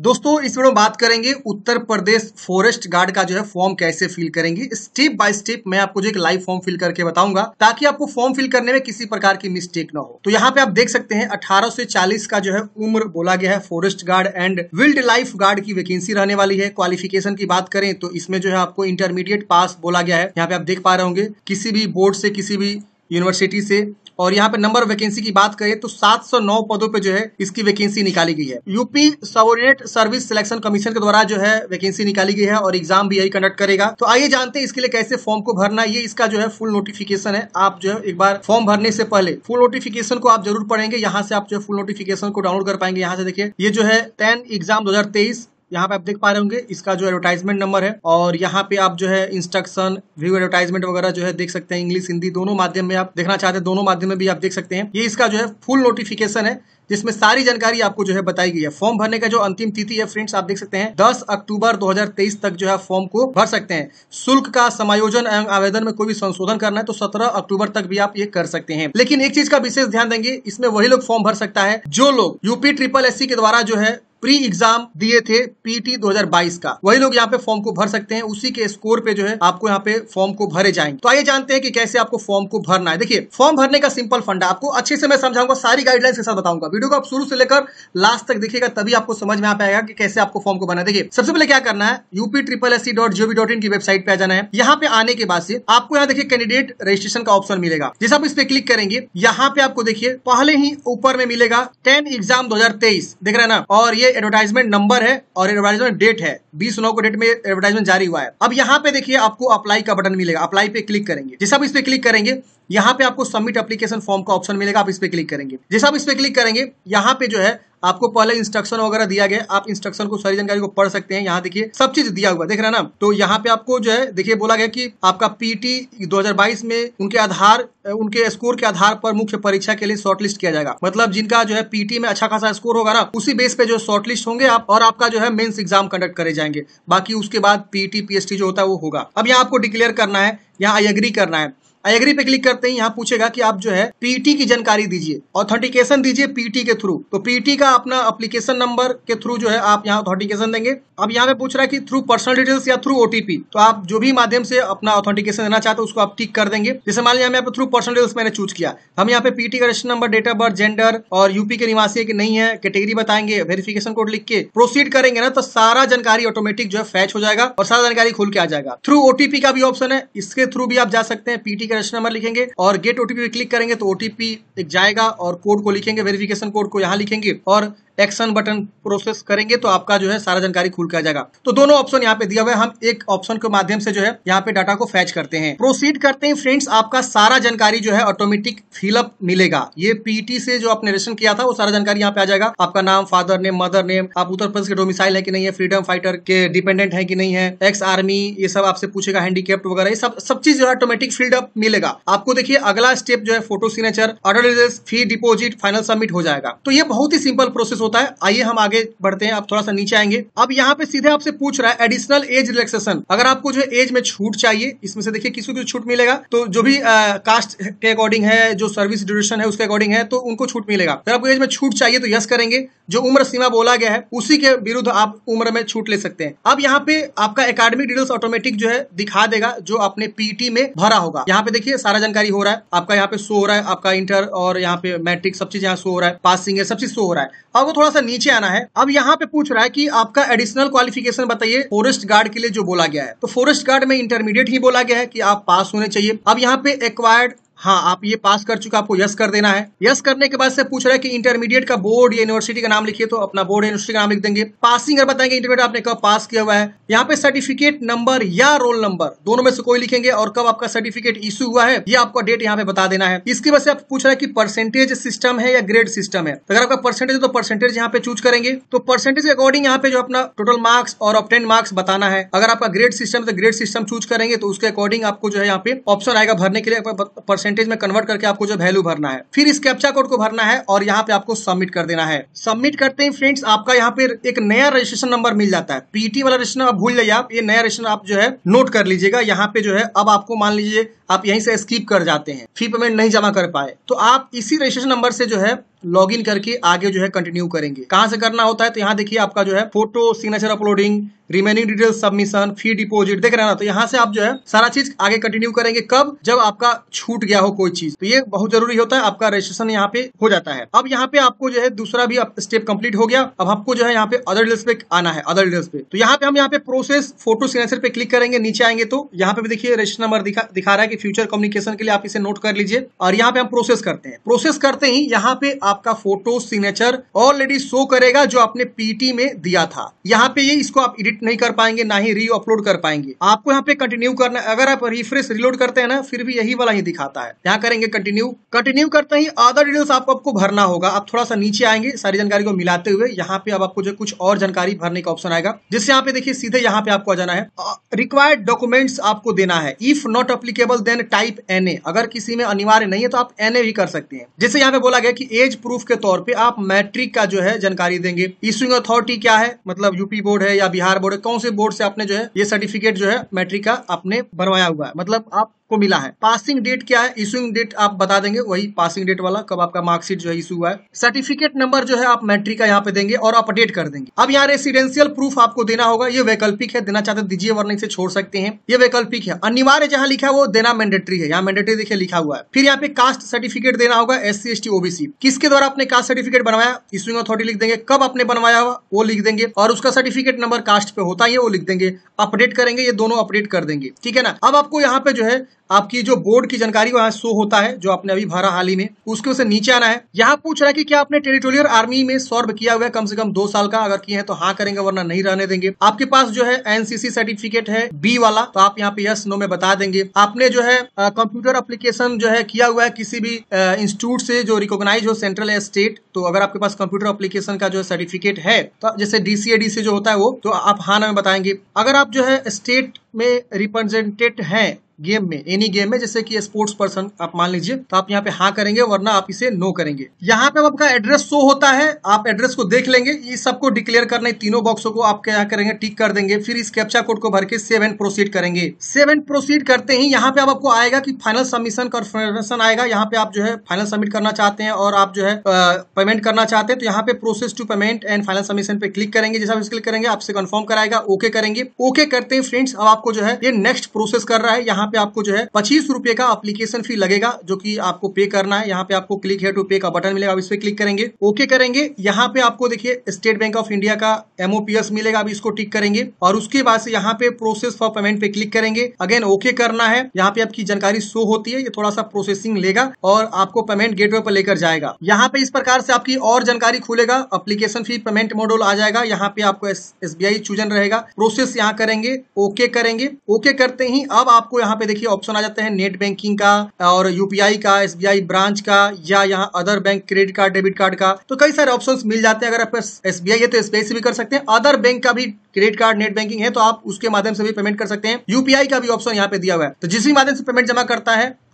दोस्तों इस वीडियो में बात करेंगे उत्तर प्रदेश फॉरेस्ट गार्ड का जो है फॉर्म कैसे फिल करेंगे। स्टेप बाय स्टेप मैं आपको जो एक लाइव फॉर्म फिल करके बताऊंगा ताकि आपको फॉर्म फिल करने में किसी प्रकार की मिस्टेक ना हो। तो यहाँ पे आप देख सकते हैं 18 से 40 का जो है उम्र बोला गया है। Forest guard and wild life guard की वैकेंसी रहने वाली है। क्वालिफिकेशन की बात करें तो इसमें जो है आपको इंटरमीडिएट पास बोला गया है। यहाँ पे आप देख पा रहे होंगे किसी भी बोर्ड से, किसी भी यूनिवर्सिटी से। और यहाँ पे नंबर वैकेंसी की बात करें तो 709 पदों पे जो है इसकी वैकेंसी निकाली गई है। UP subordinate service selection commission के द्वारा जो है वैकेंसी निकाली गई है और एग्जाम भी यही कंडक्ट करेगा। तो आइए जानते हैं इसके लिए कैसे फॉर्म को भरना है। ये इसका जो है फुल नोटिफिकेशन है। आप जो है एक बार फॉर्म भरने से पहले फुल नोटिफिकेशन को आप जरूर पढ़ेंगे। यहाँ से आप जो है फुल नोटिफिकेशन को डाउनलोड कर पाएंगे। यहाँ से देखिए ये जो है 10 एग्जाम 2023 यहाँ पे आप देख पा रहे होंगे इसका जो एडवर्टाइजमेंट नंबर है। और यहाँ पे आप जो है इंस्ट्रक्शन, व्यू, एडवर्टाइजमेंट वगैरह जो है देख सकते हैं। इंग्लिश हिंदी दोनों माध्यम में आप देखना चाहते हैं, दोनों माध्यम में भी आप देख सकते हैं। ये इसका जो है फुल नोटिफिकेशन है जिसमें सारी जानकारी आपको जो है बताई गई है। फॉर्म भरने का जो अंतिम तिथि है फ्रेंड्स आप देख सकते हैं 10 अक्टूबर 2023 तक जो है फॉर्म को भर सकते हैं। शुल्क का समायोजन एवं आवेदन में कोई भी संशोधन करना है तो 17 अक्टूबर तक भी आप ये कर सकते हैं। लेकिन एक चीज का विशेष ध्यान देंगे, इसमें वही लोग फॉर्म भर सकता है जो लोग यूपी SSS के द्वारा जो है प्री एग्जाम दिए थे पीटी 2022 का, वही लोग यहाँ पे फॉर्म को भर सकते हैं। उसी के स्कोर पे जो है आपको यहाँ पे फॉर्म को भरे जाएंगे। तो आइए जानते हैं कि कैसे आपको फॉर्म को भरना है। देखिए फॉर्म भरने का सिंपल फंडा आपको अच्छे से मैं समझाऊंगा, सारी गाइडलाइंस के साथ बताऊंगा। वीडियो को आप शुरू से लेकर लास्ट तक देखिएगा तभी आपको समझ में आ पाएगा कि कैसे आपको फॉर्म को भरना है। देखिए सबसे पहले क्या करना है, UPSSC.gov.in की वेबसाइट पे आ जाना है। यहाँ पे आने के बाद से आपको यहाँ देखिए कैंडिडेट रजिस्ट्रेशन का ऑप्शन मिलेगा। जैसे आप इस पे क्लिक करेंगे यहाँ पे आपको देखिए पहले ही ऊपर में मिलेगा 10 एग्जाम 2023 देख रहे हैं ना, और ये एडवर्टाइजमेंट नंबर है और एडवर्टाइजमेंट डेट है 20/9 को डेट में एडवर्टाइजमेंट जारी हुआ है। अब यहाँ पे देखिए आपको अप्लाई का बटन मिलेगा। अप्लाई पे क्लिक करेंगे। जैसे आप इस पे क्लिक करेंगे यहाँ पे आपको सबमिट एप्लीकेशन फॉर्म का ऑप्शन मिलेगा। आप इस पे क्लिक करेंगे। जैसे आप इस पे क्लिक करेंगे यहाँ पे जो है आपको पहले इंस्ट्रक्शन वगैरह दिया गया। आप इंस्ट्रक्शन को सारी जानकारी को पढ़ सकते हैं। यहाँ देखिए सब चीज दिया हुआ देख रहे हैं ना। तो यहाँ पे आपको जो है देखिए बोला गया कि आपका पीटी 2022 में उनके स्कोर के आधार पर मुख्य परीक्षा के लिए शॉर्टलिस्ट किया जाएगा। मतलब जिनका जो है पीटी में अच्छा खासा स्कोर होगा ना, उसी बेस पे जो शॉर्टलिस्ट होंगे आप, और आपका जो है मेंस एग्जाम कंडक्ट करे जाएंगे। बाकी उसके बाद पीटी पीएसटी जो होता है वो होगा। अब यहाँ आपको डिक्लेयर करना है, यहाँ आई एग्री करना है। आई एग्री पे क्लिक करते ही यहाँ पूछेगा कि आप जो है पीटी की जानकारी दीजिए, ऑथेंटिकेशन दीजिए पीटी के थ्रू। तो पीटी का अपना एप्लीकेशन नंबर के थ्रू जो है आप यहाँ ऑथेंटिकेशन देंगे। अब यहाँ पे पूछ रहा है कि थ्रू पर्सनल डिटेल्स या थ्रू ओटीपी। तो आप जो भी माध्यम से अपना ऑथेंटिकेशन देना चाहते हो उसको आप टिक कर देंगे। जैसे मान लिया मैं यहाँ पे थ्रू पर्सनल डिटेल्स मैंने चूज किया। हम यहाँ पे पीटी का registration number, date of birth, gender और यूपी के निवासी है कि नहीं है, कैटेगरी बताएंगे, वेरिफिकेशन कोड लिख के प्रोसीड करेंगे ना, तो सारा जानकारी ऑटोमेटिक जो है फैच हो जाएगा और सारा जानकारी खुल के आ जाएगा। थ्रू ओटीपी का भी ऑप्शन है, इसके थ्रू भी आप जा सकते हैं। पीटी का रजिस्ट्रेशन नंबर लिखेंगे और गेट ओटीपी पे क्लिक करेंगे तो ओटीपी एक जाएगा और कोड को लिखेंगे, वेरिफिकेशन कोड को यहाँ लिखेंगे और एक्शन बटन प्रोसेस करेंगे तो आपका जो है सारा जानकारी खुल के आ जाएगा। तो दोनों ऑप्शन यहाँ पे दिया हुआ है। हम एक ऑप्शन के माध्यम से जो है यहाँ पे डाटा को फैच करते हैं। प्रोसीड करते हैं फ्रेंड्स, आपका सारा जानकारी जो है ऑटोमेटिक फिलअप मिलेगा। ये पीटी से जो आपने रजिस्ट्रेशन किया था वो सारा जानकारी यहाँ पे आ जाएगा। आपका नाम, फादर नेम, मदर नेम, आप उत्तर प्रदेश के डोमिसाइल है कि नहीं है, फ्रीडम फाइटर के डिपेंडेंट है कि नहीं है, एक्स आर्मी, ये सब आपसे पूछेगा, हैंडीकैप्ड वगैरह, ये सब चीज जो है ऑटोमेटिक फील्ड अप मिलेगा आपको। देखिए अगला स्टेप जो है फोटो सिग्नेचर, ऑर्डर डिटेल्स, फी डिपोजिट, फाइनल सबमिट हो जाएगा। तो ये बहुत ही सिंपल प्रोसेस होता है। आइए हम आगे बढ़ते हैं। आप थोड़ा सा नीचे आएंगे। अब यहाँ पे सीधे आपसे पूछ रहा है एडिशनल एज रिलैक्सेशन। अगर आपको जो एज में छूट चाहिए, इसमें से देखिए किसी को छूट मिलेगा। तो जो भी कास्ट के अकॉर्डिंग है, जो सर्विस ड्यूरेशन है उसके अकॉर्डिंग है, तो उनको छूट मिलेगा। अगर आपको एज में छूट चाहिए तो यस करेंगे। जो उम्र सीमा बोला गया है उसी के विरुद्ध आप उम्र में छूट ले सकते हैं। अब यहाँ पे आपका एकेडमिक डिटेल्स ऑटोमेटिक जो है दिखा देगा जो आपने पीटी में भरा होगा। यहाँ पे देखिए सारा जानकारी हो रहा है आपका। यहाँ पे शो हो रहा है आपका इंटर और यहाँ पे मैट्रिक, सब चीज यहाँ शो हो रहा है, पासिंग है, सब चीज शो हो रहा है। अब वो थोड़ा सा नीचे आना है। अब यहाँ पे पूछ रहा है कि आपका एडिशनल क्वालिफिकेशन बताइए फॉरेस्ट गार्ड के लिए जो बोला गया है। तो फॉरेस्ट गार्ड में इंटरमीडिएट ही बोला गया है कि आप पास होने चाहिए। अब यहाँ पे एक्वायर्ड, हाँ आप ये पास कर चुका, आपको यस कर देना है। यस करने के बाद से पूछ रहा है कि इंटरमीडिएट का बोर्ड या यूनिवर्सिटी का नाम लिखिए। तो अपना बोर्ड या यूनिवर्सिटी का नाम लिख देंगे। पासिंग और बताएंगे इंटरमीडिएट आपने कब पास किया हुआ है। यहाँ पे सर्टिफिकेट नंबर या रोल नंबर दोनों में से कोई लिखेंगे और कब आपका सर्टिफिकेट इशू हुआ है ये आपका डेट यहाँ पे बता देना है। इसकी वजह से आप पूछ रहा है कि परसेंटेज सिस्टम है या ग्रेड सिस्टम है। अगर आपका परसेंटेज है तो परसेंटेज यहाँ पे चूज करेंगे। तो परसेंटेज के अकॉर्डिंग यहाँ पे जो अपना टोटल मार्क्स और ऑब्टेन मार्क्स बताना है। अगर आपका ग्रेड सिस्टम है तो ग्रेड सिस्टम चूज करेंगे तो उसके अकॉर्डिंग आपको जो है यहाँ पे ऑप्शन आएगा भरने के लिए, परसेंटेज में कन्वर्ट करके आपको जो वैल्यू भरना है। फिर इस कैप्चा कोड को भरना है और यहाँ पे आपको सबमिट कर देना है। सबमिट करते ही फ्रेंड्स आपका यहाँ पे एक नया रजिस्ट्रेशन नंबर मिल जाता है। पीटी वाला रजिस्ट्रेशन आप भूल जाइए, आप ये नया रजिस्ट्रेशन आप जो है नोट कर लीजिएगा। यहाँ पे जो है अब आपको मान लीजिए आप यहीं से स्किप कर जाते हैं, फी पेमेंट नहीं जमा कर पाए, तो आप इसी रजिस्ट्रेशन नंबर से जो है लॉगिन करके आगे जो है कंटिन्यू करेंगे। कहां से करना होता है तो यहाँ देखिए आपका जो है photo signature uploading, remaining details submission, fee deposit देख रहे हैं ना, तो यहाँ से आप जो है सारा चीज आगे कंटिन्यू करेंगे। कब? जब आपका छूट गया हो कोई चीज, तो ये बहुत जरूरी होता है, आपका रजिस्ट्रेशन यहाँ पे हो जाता है। अब यहाँ पे आपको जो है दूसरा भी स्टेप कंप्लीट हो गया। अब आपको जो है यहाँ पे अदर डिटेल्स पे आना है, अदर डिटेल्स पे, तो यहाँ पे हम यहाँ पे प्रोसेस फोटो सिग्नेचर पे क्लिक करेंगे। नीचे आएंगे तो यहाँ पे भी देखिए रजिस्ट्रेशन नंबर दिखा रहा है कि फ्यूचर कम्युनिकेशन के लिए आप इसे नोट कर लीजिए, और यहाँ पे हम प्रोसेस करते हैं। प्रोसेस करते ही यहाँ पे आपका फोटो सिग्नेचर ऑलरेडी शो करेगा जो आपने पीटी में दिया था। यहाँ पे ये इसको आप एडिट नहीं कर पाएंगे, ना ही री अपलोड कर पाएंगे, आपको यहाँ पे कंटिन्यू करना है। अगर आप रिफ्रेश रिलोड करते हैं ना, फिर भी यही वाला ही दिखाता है। यहाँ करेंगे कंटिन्यू। कंटिन्यू करते ही अदर डिटेल्स आपको भरना होगा। आप थोड़ा सा नीचे आएंगे सारी जानकारी को मिलाते हुए, यहाँ पे अब आपको जो कुछ और जानकारी भरने का ऑप्शन आएगा, जिससे यहाँ पे देखिए सीधे यहाँ पे आपको आ जाना है। रिक्वायर्ड डॉक्यूमेंट्स आपको देना है। If not applicable then type NA, अगर किसी में अनिवार्य नहीं है तो आप NA भी कर सकते हैं। जैसे यहाँ पे बोला गया कि एज प्रूफ के तौर पे आप मैट्रिक का जो है जानकारी देंगे। इशूइंग अथॉरिटी क्या है, मतलब यूपी बोर्ड है या बिहार बोर्ड है, कौन से बोर्ड से आपने जो है ये सर्टिफिकेट जो है मैट्रिक का आपने बनवाया हुआ है, मतलब आप को मिला है। पासिंग डेट क्या है, इशूइंग डेट आप बता देंगे, वही पासिंग डेट वाला, कब आपका मार्कशीट जो है इशू हुआ है। सर्टिफिकेट नंबर जो है आप मैट्रिक का यहाँ पे देंगे और अपडेट कर देंगे। अब यहाँ रेसिडेंशियल प्रूफ आपको देना होगा। ये वैकल्पिक है, देना चाहते दीजिए वरना इसे छोड़ सकते हैं, ये वैकल्पिक है। अनिवार्य जहां लिखा है वो देना मैंडेटरी है, यहाँ मैंडेटरी देखिए लिखा हुआ है। फिर यहाँ पे कास्ट सर्टिफिकेट देना होगा, SC ST OBC, किसके द्वारा आपने कास्ट सर्टिफिकेट बनवाया, इशूइंग अथॉरिटी लिख देंगे, कब आपने बनवाया हुआ वो लिख देंगे, और उसका सर्टिफिकेट नंबर कास्ट पे होता है वो लिख देंगे। अपडेट करेंगे, ये दोनों अपडेट कर देंगे, ठीक है ना। अब आपको यहाँ पे जो है आपकी जो बोर्ड की जानकारी को यहाँ शो होता है, जो आपने अभी भरा हाल ही में, उसके उसे नीचे आना है। यहाँ पूछ रहा है कि क्या आपने टेरिटोरियल आर्मी में सर्व किया हुआ है कम से कम 2 साल का, अगर किए हैं तो हाँ करेंगे वरना नहीं रहने देंगे। आपके पास जो है NCC सर्टिफिकेट है B वाला, तो आप यहाँ पे यस नो में बता देंगे। आपने जो है कंप्यूटर एप्लीकेशन जो है किया हुआ है किसी भी इंस्टीट्यूट से जो रिकॉग्नाइज हो, सेंट्रल या स्टेट, तो अगर आपके पास कंप्यूटर एप्लीकेशन का जो है सर्टिफिकेट है, तो जैसे DCA जो होता है वो, तो आप हाँ ना में बताएंगे। अगर आप जो है स्टेट में रिप्रेजेंटेड हैं गेम में, एनी गेम में, जैसे कि स्पोर्ट्स पर्सन आप मान लीजिए, तो आप यहाँ पे हाँ करेंगे वरना आप इसे नो करेंगे। यहाँ पे आपका एड्रेस शो होता है, आप एड्रेस को देख लेंगे। ये सबको डिक्लेयर करना है, तीनों बॉक्सों को आप क्या करेंगे, टिक कर देंगे। फिर इस कैप्चा कोड को भर के सेव एंड प्रोसीड करेंगे। सेव एंड प्रोसीड करते ही यहाँ पे अब आपको आएगा कि फाइनल सबमिशन कन्फर्मेशन आएगा। यहाँ पे आप जो है फाइनल सबमिट करना चाहते हैं और आप जो है पेमेंट करना चाहते हैं, तो यहाँ पे process to payment and final submission पे क्लिक करेंगे। जैसा क्लिक करेंगे आपसे कंफर्म कराएगा, ओके करेंगे। ओके करते हैं फ्रेंड्स, अब आपको जो है ये नेक्स्ट प्रोसेस कर रहा है। यहाँ पे आपको जो है 25 रुपए का एप्लीकेशन फी लगेगा, जो कि आपको पे करना है। यहाँ पे आपको क्लिक है टू पे का बटन मिलेगा, आप इस पे क्लिक करेंगे, ओके करेंगे। यहाँ पे आपको देखिए स्टेट बैंक ऑफ इंडिया का MOPS मिलेगा, अब इसको टिक करेंगे और उसके बाद से यहाँ पे प्रोसेस फॉर पेमेंट पे क्लिक करेंगे। अगेन ओके करना है। यहाँ पे आपकी जानकारी शो होती है, ये थोड़ा सा प्रोसेसिंग लेगा और आपको पेमेंट गेटवे पर लेकर जाएगा। यहाँ पे इस प्रकार से आपकी और जानकारी खुलेगा, एप्लीकेशन फी पेमेंट मॉड्यूल आ जाएगा। यहाँ पे आपको SBI चूजन रहेगा, प्रोसेस यहाँ करेंगे, ओके करेंगे। ओके करते ही अब आपको यहाँ पे देखिए ऑप्शन आ जाता है नेट बैंकिंग का और UPI का, SBI ब्रांच का, या यहाँ other bank credit card debit card का, तो कई सारे ऑप्शंस मिल जाते हैं। अगर आप SBI है तो SBI से भी कर सकते हैं, अदर बैंक का भी क्रेडिट कार्ड नेट बैंकिंग है तो आप उसके माध्यम से भी पेमेंट कर सकते हैं। UPI का भी ऑप्शन यहाँ पे दिया हुआ है, तो जिस भी माध्यम से पेमेंट जमा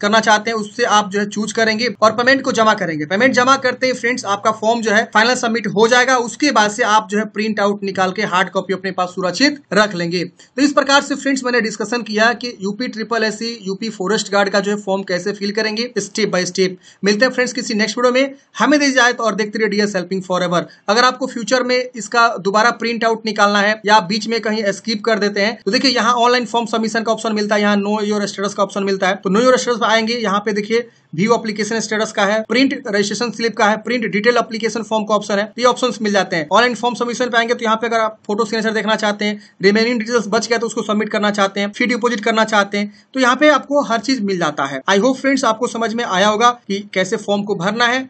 करना चाहते हैं उससे आप जो है चूज करेंगे और पेमेंट को जमा करेंगे। पेमेंट जमा करते ही फ्रेंड्स आपका फॉर्म जो है फाइनल सबमिट हो जाएगा। उसके बाद से आप जो है प्रिंट आउट निकाल के हार्ड कॉपी अपने पास सुरक्षित रख लेंगे। तो इस प्रकार से फ्रेंड्स मैंने डिस्कशन किया कि UPSSC यूपी फॉरेस्ट गार्ड का जो है फॉर्म कैसे फिल करेंगे स्टेप बाय स्टेप। मिलते हैं फ्रेंड्स किसी नेक्स्ट वीडियो में, हमें दी जाए और देखते रहिए DS हेल्पिंग फॉरएवर। अगर आपको फ्यूचर में इसका दोबारा प्रिंट आउट निकालना है या बीच में कहीं स्किप कर देते हैं, तो देखिए यहाँ ऑनलाइन फॉर्म सबमिशन का ऑप्शन मिलता है, यहाँ नो योर स्टेटस का ऑप्शन मिलता है। तो नो योर स्टेटस आएंगे, यहाँ पे देखिए व्यू एप्लीकेशन स्टेटस का है, प्रिंट रजिस्ट्रेशन स्लिप का है, प्रिंट डिटेल एप्लीकेशन फॉर्म का ऑप्शन है, ये ऑप्शंस मिल जाते हैं। ऑनलाइन फॉर्म सबमिशन पे आएंगे तो यहाँ पे अगर आप फोटो सिग्नेचर देखना चाहते हैं, रिमेनिंग डिटेल्स बच गया तो उसको सबमिट करना चाहते हैं, फी डिपॉजिट करना चाहते हैं, तो यहाँ पे आपको हर चीज मिल जाता है। आई होप फ्रेंड्स आपको समझ में आया होगा कि कैसे फॉर्म को भरना है।